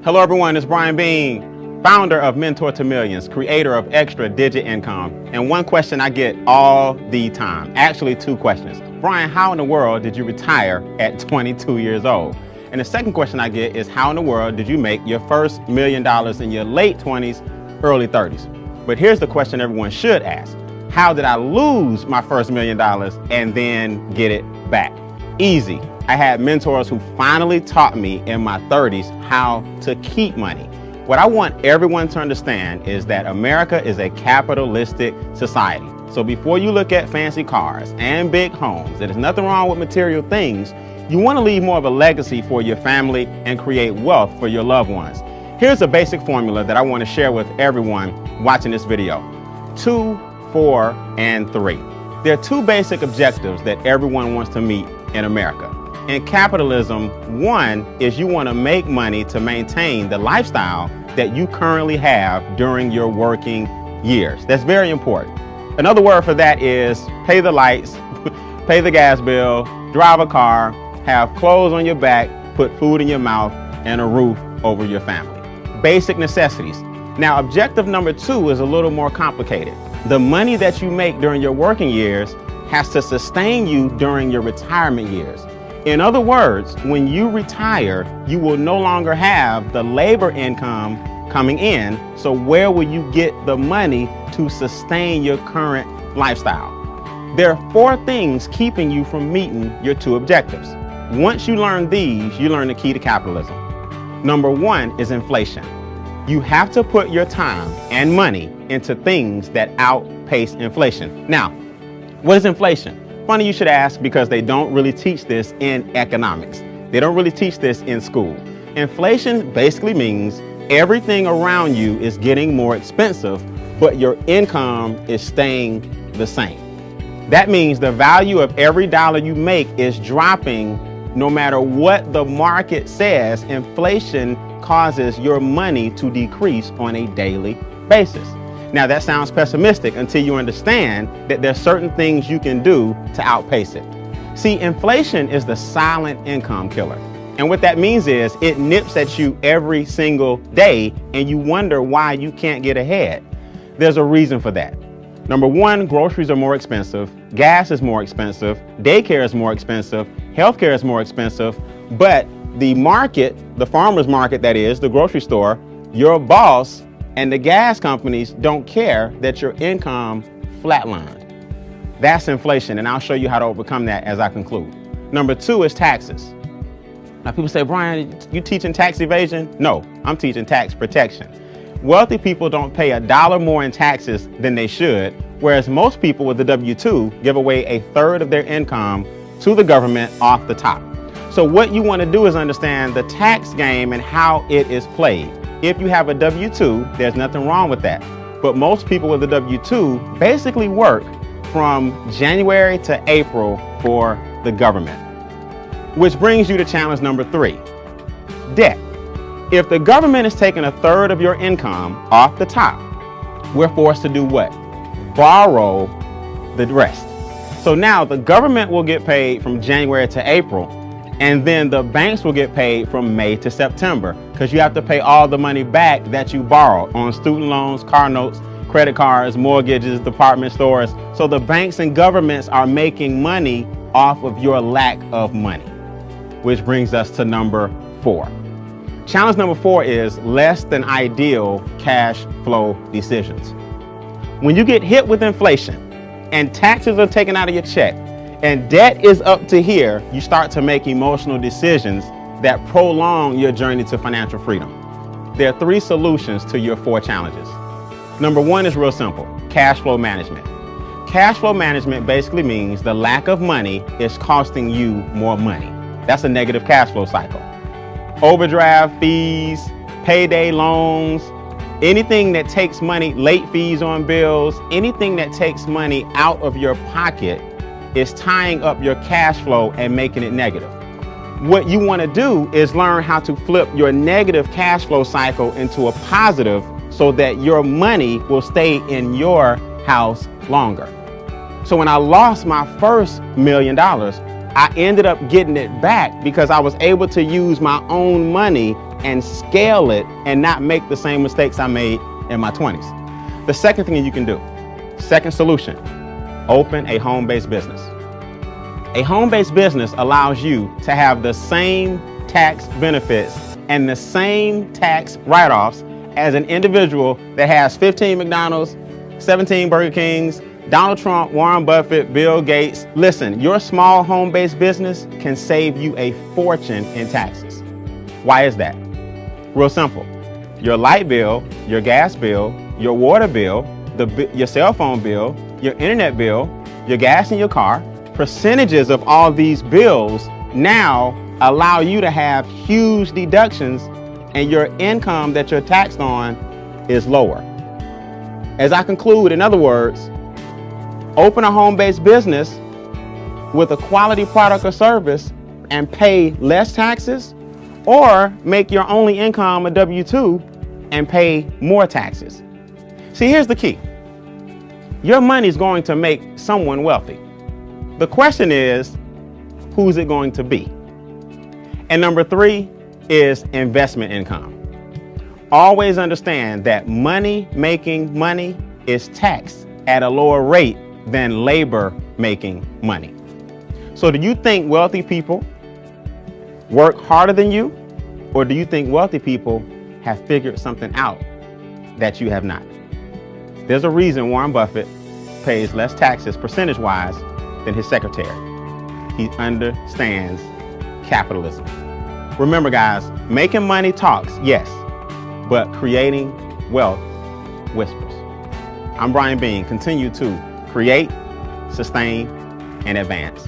Hello everyone, it's Beane, founder of Mentor to Millions, creator of Extra Digit Income. And one question I get all the time, actually two questions. Brian, how in the world did you retire at 22 years old? And the second question I get is, how in the world did you make your first $1 million in your late 20s, early 30s? But here's the question everyone should ask. How did I lose my first $1 million and then get it back? Easy. I had mentors who finally taught me in my 30s how to keep money. What I want everyone to understand is that America is a capitalistic society. So before you look at fancy cars and big homes, there's nothing wrong with material things. You want to leave more of a legacy for your family and create wealth for your loved ones. Here's a basic formula that I want to share with everyone watching this video. 2, 4, and 3. There are two basic objectives that everyone wants to meet in America. In capitalism, one is you want to make money to maintain the lifestyle that you currently have during your working years. That's very important. Another word for that is pay the lights, pay the gas bill, drive a car, have clothes on your back, put food in your mouth, and a roof over your family. Basic necessities. Now, objective number 2 is a little more complicated. The money that you make during your working years has to sustain you during your retirement years. In other words, when you retire, you will no longer have the labor income coming in. So where will you get the money to sustain your current lifestyle? There are 4 things keeping you from meeting your 2 objectives. Once you learn these, you learn the key to capitalism. Number 1 is inflation. You have to put your time and money into things that outpace inflation. Now, what is inflation? Funny you should ask, because they don't really teach this in economics. They don't really teach this in school. Inflation basically means everything around you is getting more expensive, but your income is staying the same. That means the value of every dollar you make is dropping no matter what the market says. Inflation causes your money to decrease on a daily basis. Now that sounds pessimistic until you understand that there's certain things you can do to outpace it. See, inflation is the silent income killer. And what that means is it nips at you every single day and you wonder why you can't get ahead. There's a reason for that. Number 1, groceries are more expensive, gas is more expensive, daycare is more expensive, healthcare is more expensive, but the market, the farmer's market that is, the grocery store, your boss, and the gas companies don't care that your income flatlined. That's inflation, and I'll show you how to overcome that as I conclude. Number 2 is taxes. Now people say, Brian, you teaching tax evasion? No, I'm teaching tax protection. Wealthy people don't pay $1 more in taxes than they should, whereas most people with the W-2 give away 1/3 of their income to the government off the top. So what you want to do is understand the tax game and how it is played. If you have a W-2, there's nothing wrong with that. But most people with a W-2 basically work from January to April for the government. Which brings you to challenge number 3, debt. If the government is taking 1/3 of your income off the top, we're forced to do what? Borrow the rest. So now the government will get paid from January to April, and then the banks will get paid from May to September, because you have to pay all the money back that you borrowed on student loans, car notes, credit cards, mortgages, department stores. So the banks and governments are making money off of your lack of money, which brings us to number 4. Challenge number 4 is less than ideal cash flow decisions. When you get hit with inflation and taxes are taken out of your check, and debt is up to here, you start to make emotional decisions that prolong your journey to financial freedom. There are 3 solutions to your 4 challenges. Number 1 is real simple, cash flow management. Cash flow management basically means the lack of money is costing you more money. That's a negative cash flow cycle. Overdraft fees, payday loans, anything that takes money, late fees on bills, anything that takes money out of your pocket is tying up your cash flow and making it negative. What you want to do is learn how to flip your negative cash flow cycle into a positive so that your money will stay in your house longer. So when I lost my first $1 million, I ended up getting it back because I was able to use my own money and scale it and not make the same mistakes I made in my 20s. The second thing you can do, second solution, open a home-based business. A home-based business allows you to have the same tax benefits and the same tax write-offs as an individual that has 15 McDonald's, 17 Burger Kings, Donald Trump, Warren Buffett, Bill Gates. Listen, your small home-based business can save you a fortune in taxes. Why is that? Real simple. Your light bill, your gas bill, your water bill, your cell phone bill, your internet bill, your gas in your car, percentages of all these bills now allow you to have huge deductions, and your income that you're taxed on is lower. As I conclude, in other words, open a home-based business with a quality product or service and pay less taxes, or make your only income a W-2 and pay more taxes. See, here's the key. Your money is going to make someone wealthy. The question is, who's it going to be? And number 3 is investment income. Always understand that making money is taxed at a lower rate than labor making money. So do you think wealthy people work harder than you, or do you think wealthy people have figured something out that you have not? There's a reason Warren Buffett pays less taxes percentage-wise than his secretary. He understands capitalism. Remember, guys, making money talks, yes, but creating wealth whispers. I'm Beane. Continue to create, sustain, and advance.